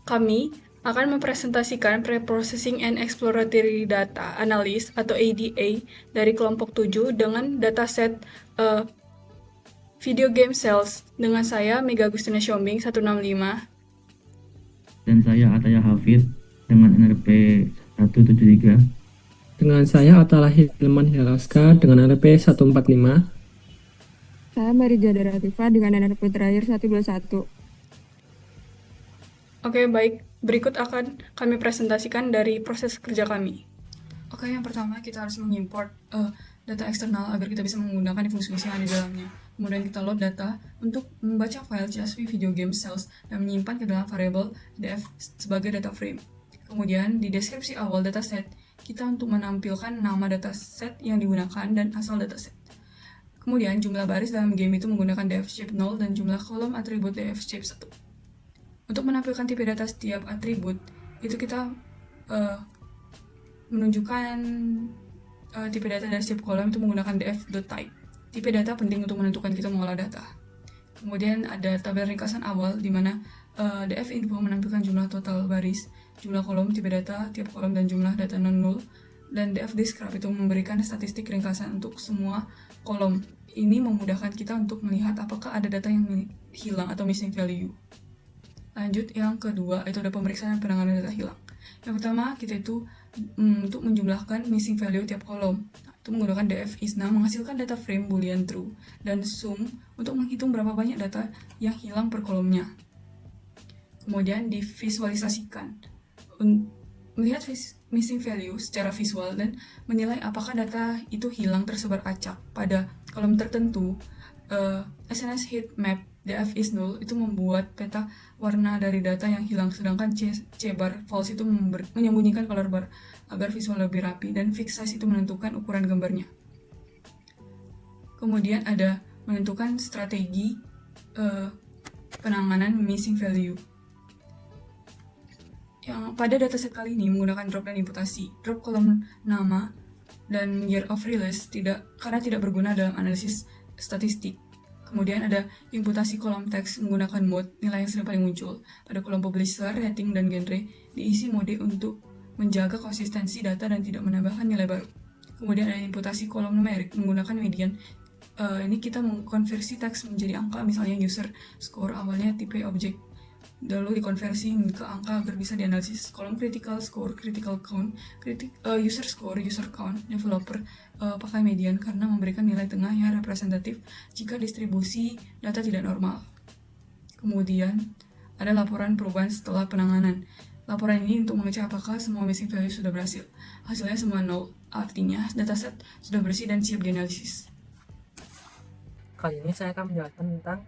Kami akan mempresentasikan Pre-Processing and Exploratory Data Analysis atau ADA dari kelompok 7 dengan dataset video game cells dengan saya Mega Agustina Siombing 165. Dan saya Ataya Hafid dengan NRP 173. Dengan saya Atala Hilman Hilaska dengan NRP 145. Saya Marija Darativa dengan NRP terakhir 121. Oke, baik. Berikut akan kami presentasikan dari proses kerja kami. Oke, yang pertama kita harus mengimport data eksternal agar kita bisa menggunakan fungsi-fungsi yang ada di dalamnya. Kemudian kita load data untuk membaca file CSV video game cells dan menyimpan ke dalam variabel df sebagai data frame. Kemudian di deskripsi awal dataset, kita untuk menampilkan nama dataset yang digunakan dan asal dataset. Kemudian jumlah baris dalam game itu menggunakan df shape 0 dan jumlah kolom atribut df shape 1. Untuk menampilkan tipe data setiap atribut, itu kita menunjukkan tipe data dari setiap kolom itu menggunakan df.type. Tipe data penting untuk menentukan kita mengolah data. Kemudian ada tabel ringkasan awal di mana df info menampilkan jumlah total baris, jumlah kolom, tipe data, tiap kolom, dan jumlah data non-null. Dan df describe itu memberikan statistik ringkasan untuk semua kolom. Ini memudahkan kita untuk melihat apakah ada data yang hilang atau missing value. Lanjut, yang kedua itu ada pemeriksaan dan penanganan data hilang. Yang pertama, kita itu untuk menjumlahkan missing value tiap kolom. Itu menggunakan df isna menghasilkan data frame boolean true dan sum untuk menghitung berapa banyak data yang hilang per kolomnya. Kemudian divisualisasikan, melihat missing value secara visual dan menilai apakah data itu hilang tersebar acak pada kolom tertentu. SNS heat map df is null itu membuat peta warna dari data yang hilang, sedangkan C bar false itu menyembunyikan color bar agar visual lebih rapi, dan fixed size itu menentukan ukuran gambarnya. Kemudian ada menentukan strategi penanganan missing value. Yang pada dataset kali ini menggunakan drop dan imputasi. Drop kolom nama dan year of release karena tidak berguna dalam analisis statistik. Kemudian ada imputasi kolom teks menggunakan mode, nilai yang sering paling muncul. Pada kolom publisher, rating, dan genre diisi mode untuk menjaga konsistensi data dan tidak menambahkan nilai baru. Kemudian ada imputasi kolom numerik menggunakan median. Ini kita mengkonversi teks menjadi angka, misalnya user score awalnya tipe objek, lalu dikonversi ke angka agar bisa dianalisis. Kolom critical score, critical count, user score, user count, developer pakai median karena memberikan nilai tengah yang representatif jika distribusi data tidak normal. Kemudian ada laporan perubahan setelah penanganan. Laporan ini untuk mengecek apakah semua missing value sudah berhasil. Hasilnya semua nol, artinya dataset sudah bersih dan siap dianalisis. Kali ini saya akan menjelaskan tentang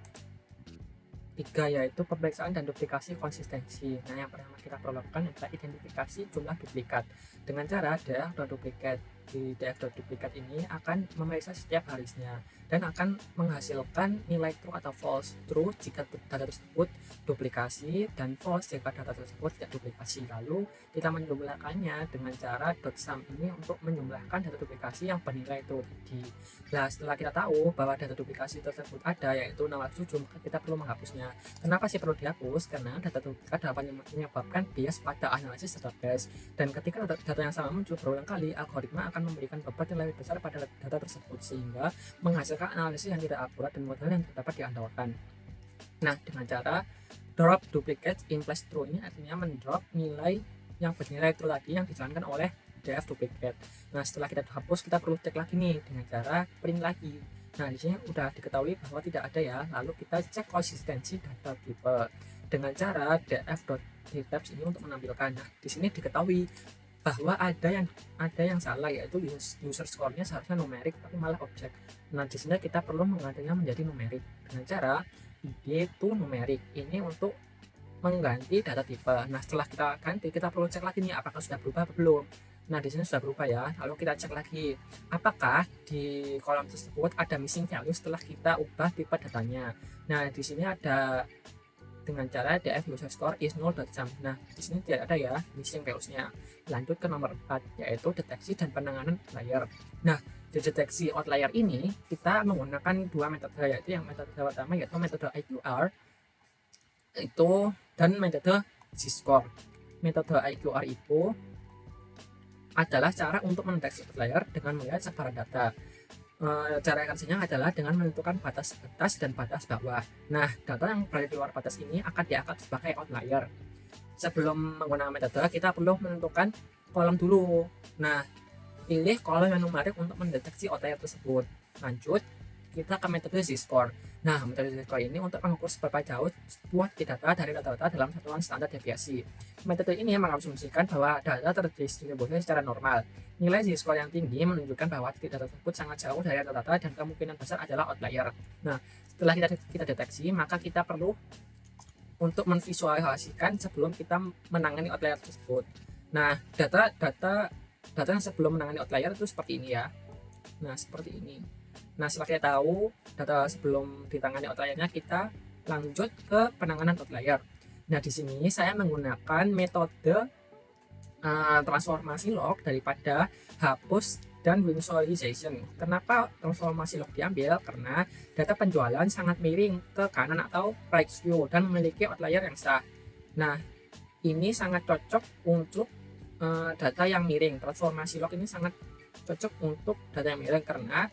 3, yaitu pemeriksaan dan duplikasi konsistensi. Nah, yang pertama kita perlu lakukan adalah identifikasi jumlah duplikat dengan cara df.duplikat. Di df.duplikat ini akan memeriksa setiap barisnya dan akan menghasilkan nilai true atau false. True jika data tersebut duplikasi dan false jika data tersebut tidak duplikasi. Lalu kita menjumlahkannya dengan cara .sum ini untuk menjumlahkan data duplikasi yang bernilai true tadi. Nah, setelah kita tahu bahwa data duplikasi tersebut ada, yaitu 607, maka kita perlu menghapusnya. Kenapa sih perlu dihapus? Karena data duplikat dapat menyebabkan bias pada analisis database, dan ketika data yang sama muncul berulang kali, algoritma akan memberikan beban yang lebih besar pada data tersebut sehingga menghasilkan analisis yang tidak akurat dan model yang tidak dapat diandalkan. Nah, dengan cara drop duplicate in place true ini artinya mendrop nilai yang bernilai true tadi yang dijalankan oleh df duplicate. Nah, setelah kita hapus, kita perlu cek lagi nih dengan cara print lagi. Nah, di sini udah diketahui bahwa tidak ada ya. Lalu kita cek konsistensi data tipe dengan cara df.types ini untuk menampilkan. Nah, di sini diketahui bahwa ada yang salah, yaitu user score-nya seharusnya numerik tapi malah objek. Nah, di sini kita perlu menggantinya menjadi numerik dengan cara id to numerik ini untuk mengganti data tipe. Nah, setelah kita ganti, kita perlu cek lagi nih apakah sudah berubah atau belum. Nah, di sini sudah berubah ya. Lalu kita cek lagi apakah di kolom tersebut ada missing value setelah kita ubah tipe datanya. Nah, di sini ada dengan cara df user score is null.sum. Nah, di sini tidak ada ya missing values-nya. Lanjut ke nomor 4, yaitu deteksi dan penanganan outlier. Nah, di deteksi outlier ini kita menggunakan 2 metode, yaitu yang metode pertama yaitu metode IQR itu dan metode Z-score. Metode IQR itu adalah cara untuk mendeteksi outlier dengan melihat sebaran data. Cara kerjanya adalah dengan menentukan batas atas dan batas bawah. Nah, data yang berada di luar batas ini akan dianggap sebagai outlier. Sebelum menggunakan metode, kita perlu menentukan kolom dulu. Nah, pilih kolom yang numerik untuk mendeteksi outlier tersebut. Lanjut, kita ke metode Z-score. Nah, metode Z-score ini untuk mengukur seberapa jauh sebuah data dari rata-rata dalam satuan standar deviasi. Metode ini mengasumsikan bahwa data terdistribusi secara normal. Nilai Z-score yang tinggi menunjukkan bahwa titik data tersebut sangat jauh dari rata-rata dan kemungkinan besar adalah outlier. Nah, setelah kita deteksi, maka kita perlu untuk menvisualisasikan sebelum kita menangani outlier tersebut. Nah, data yang sebelum menangani outlier itu seperti ini ya. Nah, seperti ini. Nah, setelah kita tahu data sebelum ditangani outliernya, kita lanjut ke penanganan outlier. Nah, di sini saya menggunakan metode transformasi log daripada hapus dan visualization. Kenapa transformasi log diambil? Karena data penjualan sangat miring ke kanan atau right skew dan memiliki outlier yang sah. Nah, ini sangat cocok untuk data yang miring. Transformasi log ini sangat cocok untuk data yang miring karena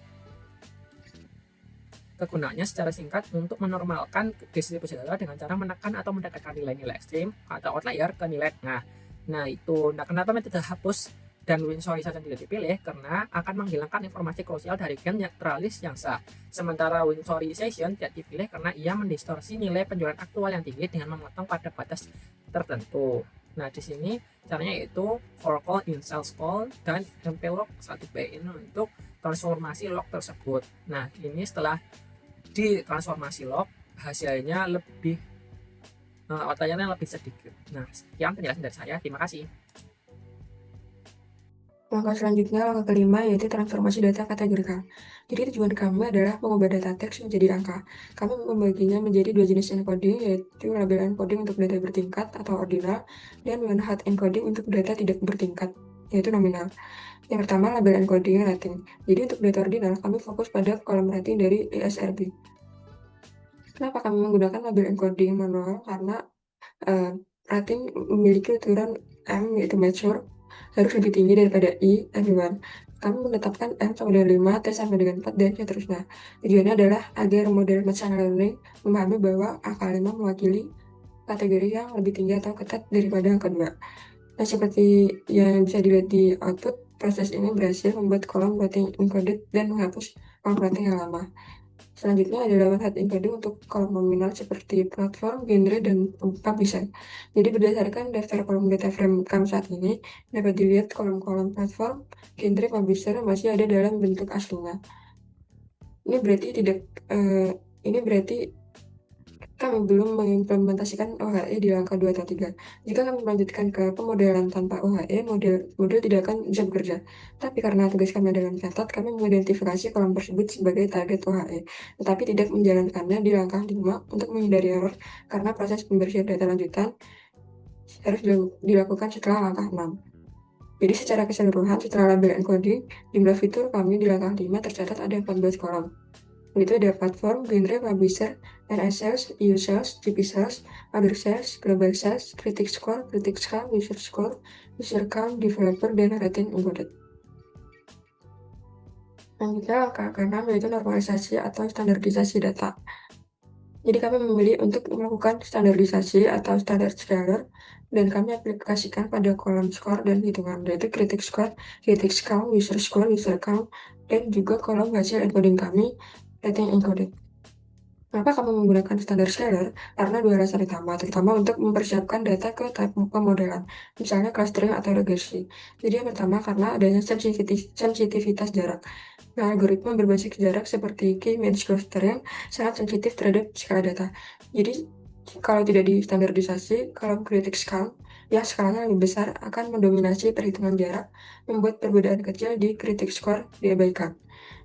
kegunaannya secara singkat untuk menormalkan distribusi data dengan cara menekan atau mendekatkan nilai-nilai ekstrim atau outlier ke nilai tengah. Nah, itu. Nah, kenapa metode hapus dan visualisasi tidak dipilih? Karena akan menghilangkan informasi krusial dari gen netralis yang sah. Sementara visualization tidak dipilih karena ia mendistorsi nilai penjualan aktual yang tinggi dengan memotong pada batas tertentu. Nah, di sini caranya yaitu for call, in sales call, dan mplog 1b ini untuk transformasi log tersebut. Nah, ini setelah ditransformasi log, hasilnya lebih outliernya lebih sedikit. Nah, sekian penjelasan dari saya. Terima kasih. Langkah selanjutnya, langkah kelima, yaitu transformasi data kategorikal. Jadi tujuan kami adalah mengubah data teks menjadi angka. Kami membaginya menjadi dua jenis encoding, yaitu label encoding untuk data bertingkat atau ordinal, dan one-hot encoding untuk data tidak bertingkat, yaitu nominal. Yang pertama, label encoding rating. Jadi untuk data ordinal, kami fokus pada kolom rating dari ESRB. Kenapa kami menggunakan label encoding manual? Karena rating memiliki ukuran M, yaitu mature, harus lebih tinggi daripada I, everyone. Kami menetapkan M sama dengan 5, T sama dengan 4, dan seterusnya. Tujuannya adalah agar model machine learning memahami bahwa angka 5 mewakili kategori yang lebih tinggi atau ketat daripada angka 2. Nah, seperti yang bisa dilihat di output, proses ini berhasil membuat kolom rating encoded dan menghapus kolom rating yang lama. Selanjutnya adalah one-hot encoding untuk kolom nominal seperti platform, genre, dan publisher. Jadi berdasarkan daftar kolom data frame kami saat ini, dapat dilihat kolom-kolom platform, genre, publisher masih ada dalam bentuk aslinya. Ini berarti kami belum mengimplementasikan OHE di langkah 2 atau 3. Jika kami melanjutkan ke pemodelan tanpa OHE, model tidak akan bisa bekerja. Tapi karena tugas kami adalah mencatat, kami mengidentifikasi kolom tersebut sebagai target OHE, tetapi tidak menjalankannya di langkah 5 untuk menghindari error, karena proses pembersihan data lanjutan harus dilakukan setelah langkah 6. Jadi secara keseluruhan, setelah label encoding, jumlah fitur kami di langkah 5 tercatat ada 14 kolom. Itu ada platform, genre, publisher, NS sales, EU sales, GP sales, other sales, global sales, critic score, user count, developer, dan rating encoded. Selanjutnya langkah ke-6 yaitu normalisasi atau standarisasi data. Jadi kami memilih untuk melakukan standarisasi atau standard scaler, dan kami aplikasikan pada kolom score dan hitungan, yaitu critic score, critic count, user count, dan juga kolom hasil encoding kami, rating encoded. Kenapa kami menggunakan standar scaler? Karena dua alasan utama, terutama untuk mempersiapkan data ke tahap pemodelan, misalnya clustering atau regresi. Jadi yang pertama karena adanya sensitivitas jarak. Nah, algoritma berbasis jarak seperti K-means clustering sangat sensitif terhadap skala data. Jadi kalau tidak distandarisasi, kolom critic count yang skalanya lebih besar akan mendominasi perhitungan jarak, membuat perbedaan kecil di critic score diabaikan.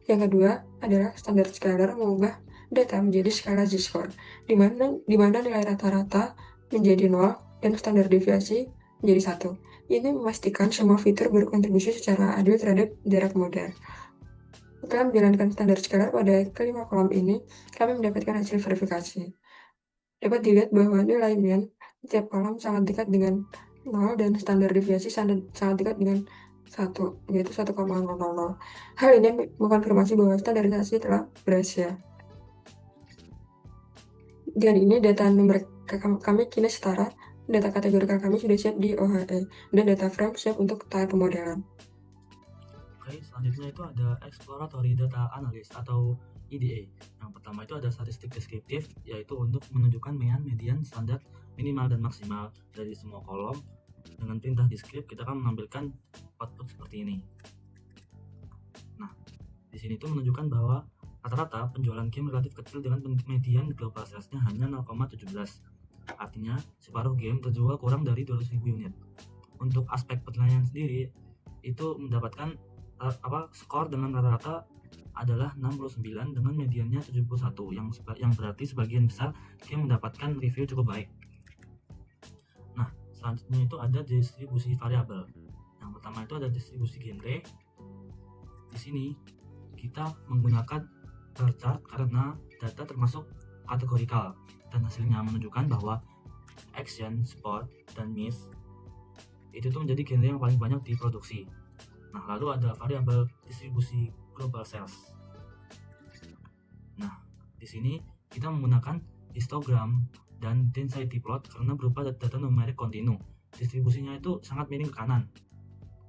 Yang kedua adalah standar scaler mengubah data menjadi skala Z-score, di mana nilai rata-rata menjadi 0 dan standar deviasi menjadi 1. Ini memastikan semua fitur berkontribusi secara adil terhadap jarak model. Setelah menjalankan standar scaler pada kelima kolom ini, kami mendapatkan hasil verifikasi. Dapat dilihat bahwa nilai mean Tiap kolom sangat dekat dengan 0 dan standar deviasi sangat dekat dengan 1, yaitu 1,000. Hal ini mengonfirmasi bahwa standarisasi telah berhasil. Dengan ini data number kami kini setara, data kategorikal kami sudah siap di OHE, dan data frame siap untuk tahap pemodelan. Oke, selanjutnya itu ada exploratory data analysis atau EDA. Yang pertama itu ada statistik deskriptif, yaitu untuk menunjukkan mean, median, standar, minimal, dan maksimal dari semua kolom. Dengan perintah descript kita akan menampilkan output seperti ini. Nah, di sini itu menunjukkan bahwa rata-rata penjualan game relatif kecil dengan median global sales-nya hanya 0,17. Artinya, separuh game terjual kurang dari 200.000 unit. Untuk aspek penilaian sendiri, itu mendapatkan skor dengan rata-rata adalah 69 dengan mediannya 71, yang berarti sebagian besar game mendapatkan review cukup baik. Nah, selanjutnya itu ada distribusi variabel. Yang pertama itu ada distribusi genre. Di sini kita menggunakan bar chart karena data termasuk kategorikal dan hasilnya menunjukkan bahwa action, sport, dan miss itu tuh menjadi genre yang paling banyak diproduksi. Nah, lalu ada variabel distribusi global sales. Nah, di sini kita menggunakan histogram dan density plot karena berupa data numerik kontinu. Distribusinya itu sangat miring ke kanan.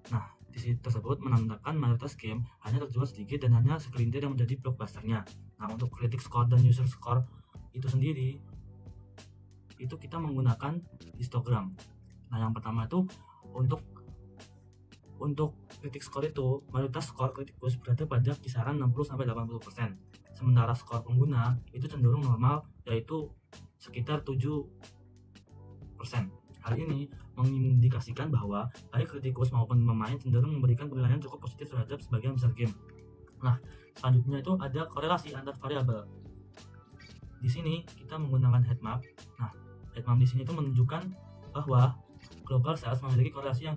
Nah, di sini tersebut menandakan mayoritas game hanya terjual sedikit dan hanya segelintir yang menjadi blockbusternya. Nah, untuk critic score dan user score itu sendiri, itu kita menggunakan histogram. Nah, yang pertama itu untuk critic score itu, mayoritas skor kritikus berada pada kisaran 60-80%. Sementara skor pengguna itu cenderung normal, yaitu sekitar 7%. Hal ini mengindikasikan bahwa baik kritikus maupun pemain cenderung memberikan penilaian cukup positif terhadap sebagian besar game. Nah, selanjutnya itu ada korelasi antar variabel. Di sini kita menggunakan heatmap. Nah, heatmap di sini itu menunjukkan bahwa global sales memiliki korelasi yang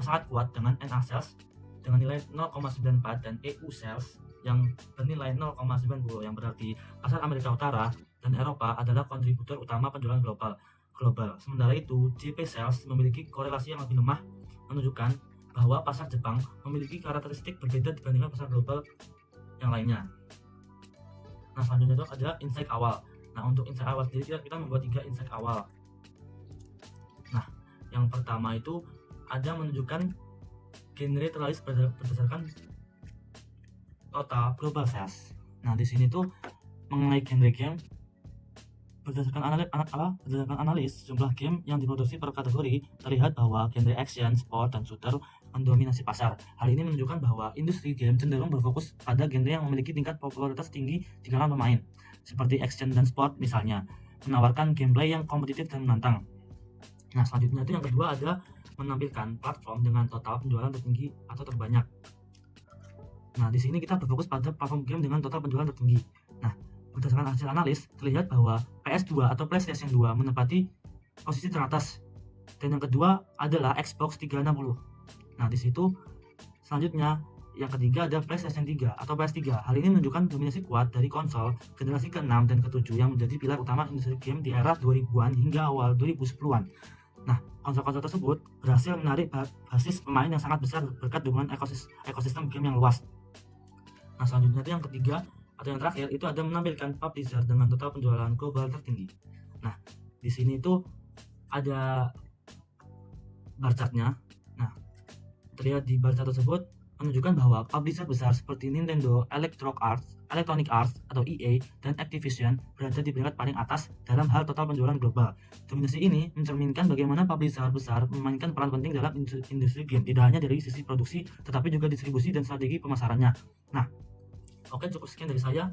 sangat kuat dengan NA sales dengan nilai 0,94 dan EU sales yang bernilai 0,90, yang berarti pasar Amerika Utara dan Eropa adalah kontributor utama penjualan global. Sementara itu, JP sales memiliki korelasi yang lebih lemah, menunjukkan bahwa pasar Jepang memiliki karakteristik berbeda dibandingkan pasar global yang lainnya. Nah, selanjutnya itu ada insight awal. Nah, untuk insight awal sendiri kita membuat 3 insight awal. Nah, yang pertama itu ada menunjukkan genre terlaris berdasarkan total global sales. Nah, di sini tuh mengenai genre game berdasarkan analis jumlah game yang diproduksi per kategori, terlihat bahwa genre action, sport, dan shooter mendominasi pasar. Hal ini menunjukkan bahwa industri game cenderung berfokus pada genre yang memiliki tingkat popularitas tinggi di kalangan pemain, seperti action dan sport misalnya, menawarkan gameplay yang kompetitif dan menantang. Nah, selanjutnya itu yang kedua ada menampilkan platform dengan total penjualan tertinggi atau terbanyak. Nah, di sini kita berfokus pada platform game dengan total penjualan tertinggi. Nah, berdasarkan hasil analis, terlihat bahwa PS2 atau PlayStation 2 menempati posisi teratas. Dan yang kedua adalah Xbox 360. Nah, di situ selanjutnya yang ketiga ada PlayStation 3 atau PS3. Hal ini menunjukkan dominasi kuat dari konsol generasi ke-6 dan ke-7 yang menjadi pilar utama industri game di era 2000-an hingga awal 2010-an. Nah, konsol-konsol tersebut berhasil menarik basis pemain yang sangat besar berkat dukungan ekosistem game yang luas. Nah, selanjutnya itu yang ketiga atau yang terakhir itu ada menampilkan publisher dengan total penjualan global tertinggi. Nah, di sini itu ada bar chartnya. Nah, terlihat di bar chart tersebut menunjukkan bahwa publisher besar seperti Nintendo, Electronic Arts atau EA, dan Activision berada di peringkat paling atas dalam hal total penjualan global. Dominasi ini mencerminkan bagaimana publisher besar memainkan peran penting dalam industri game, tidak hanya dari sisi produksi, tetapi juga distribusi dan strategi pemasarannya. Nah, oke, cukup sekian dari saya.